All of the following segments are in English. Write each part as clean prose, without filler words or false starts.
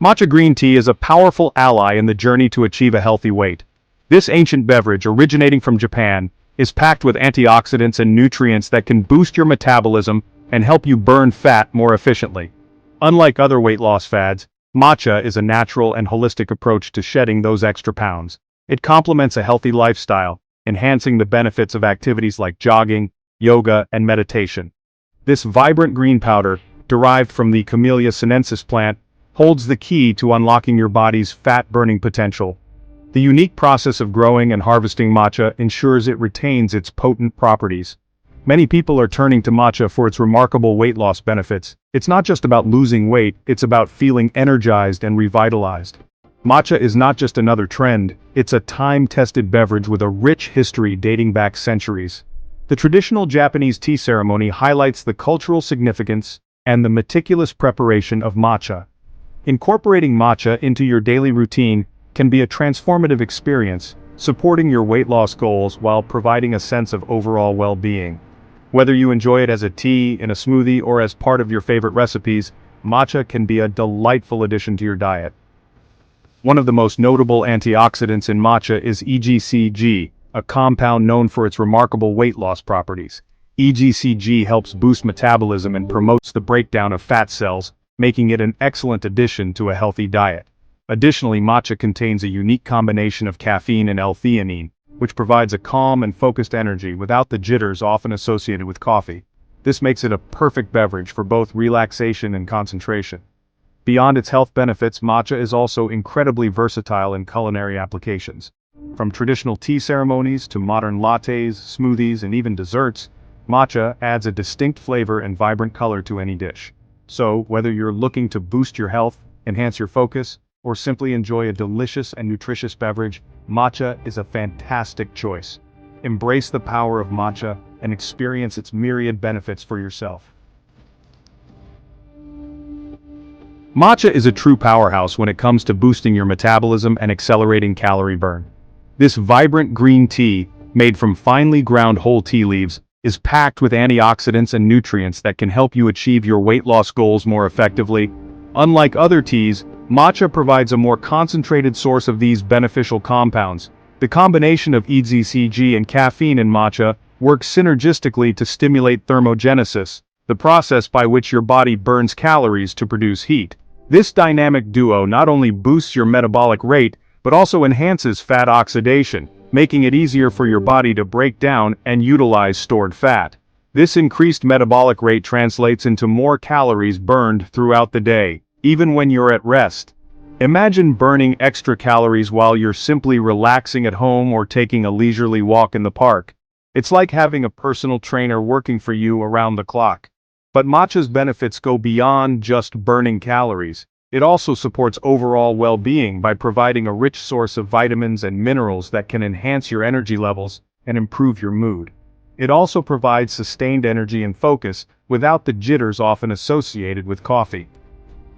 Matcha green tea is a powerful ally in the journey to achieve a healthy weight. This ancient beverage, originating from Japan, is packed with antioxidants and nutrients that can boost your metabolism and help you burn fat more efficiently. Unlike other weight loss fads, matcha is a natural and holistic approach to shedding those extra pounds. It complements a healthy lifestyle, enhancing the benefits of activities like jogging, yoga, and meditation. This vibrant green powder, derived from the Camellia sinensis plant, holds the key to unlocking your body's fat-burning potential. The unique process of growing and harvesting matcha ensures it retains its potent properties. Many people are turning to matcha for its remarkable weight loss benefits. It's not just about losing weight, it's about feeling energized and revitalized. Matcha is not just another trend, it's a time-tested beverage with a rich history dating back centuries. The traditional Japanese tea ceremony highlights the cultural significance and the meticulous preparation of matcha. Incorporating matcha into your daily routine can be a transformative experience, supporting your weight loss goals while providing a sense of overall well-being. Whether you enjoy it as a tea, in a smoothie, or as part of your favorite recipes, matcha can be a delightful addition to your diet. One of the most notable antioxidants in matcha is EGCG, a compound known for its remarkable weight loss properties. EGCG helps boost metabolism and promotes the breakdown of fat cells, making it an excellent addition to a healthy diet. Additionally, matcha contains a unique combination of caffeine and L-theanine, which provides a calm and focused energy without the jitters often associated with coffee. This makes it a perfect beverage for both relaxation and concentration. Beyond its health benefits, matcha is also incredibly versatile in culinary applications. From traditional tea ceremonies to modern lattes, smoothies, and even desserts, matcha adds a distinct flavor and vibrant color to any dish. So, whether you're looking to boost your health, enhance your focus, or simply enjoy a delicious and nutritious beverage, matcha is a fantastic choice. Embrace the power of matcha and experience its myriad benefits for yourself. Matcha is a true powerhouse when it comes to boosting your metabolism and accelerating calorie burn. This vibrant green tea, made from finely ground whole tea leaves, is packed with antioxidants and nutrients that can help you achieve your weight loss goals more effectively. Unlike other teas, matcha provides a more concentrated source of these beneficial compounds. The combination of EGCG and caffeine in matcha works synergistically to stimulate thermogenesis, the process by which your body burns calories to produce heat. This dynamic duo not only boosts your metabolic rate, but also enhances fat oxidation, making it easier for your body to break down and utilize stored fat. This increased metabolic rate translates into more calories burned throughout the day, even when you're at rest. Imagine burning extra calories while you're simply relaxing at home or taking a leisurely walk in the park. It's like having a personal trainer working for you around the clock. But matcha's benefits go beyond just burning calories. It also supports overall well-being by providing a rich source of vitamins and minerals that can enhance your energy levels and improve your mood. It also provides sustained energy and focus without the jitters often associated with coffee.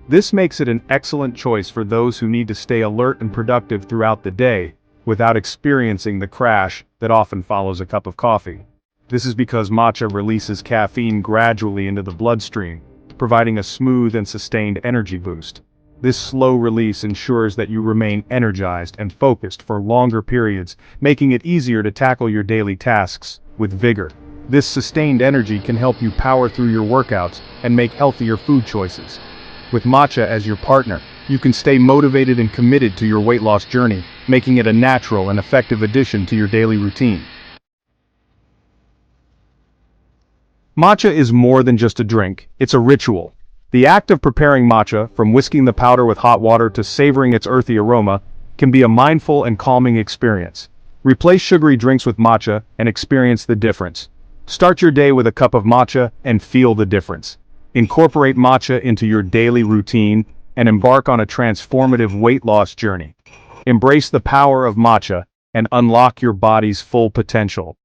This makes it an excellent choice for those who need to stay alert and productive throughout the day, without experiencing the crash that often follows a cup of coffee. This is because matcha releases caffeine gradually into the bloodstream, providing a smooth and sustained energy boost. This slow release ensures that you remain energized and focused for longer periods, making it easier to tackle your daily tasks with vigor. This sustained energy can help you power through your workouts and make healthier food choices. With matcha as your partner, you can stay motivated and committed to your weight loss journey, making it a natural and effective addition to your daily routine. Matcha is more than just a drink, it's a ritual. The act of preparing matcha, from whisking the powder with hot water to savoring its earthy aroma, can be a mindful and calming experience. Replace sugary drinks with matcha and experience the difference. Start your day with a cup of matcha and feel the difference. Incorporate matcha into your daily routine and embark on a transformative weight loss journey. Embrace the power of matcha and unlock your body's full potential.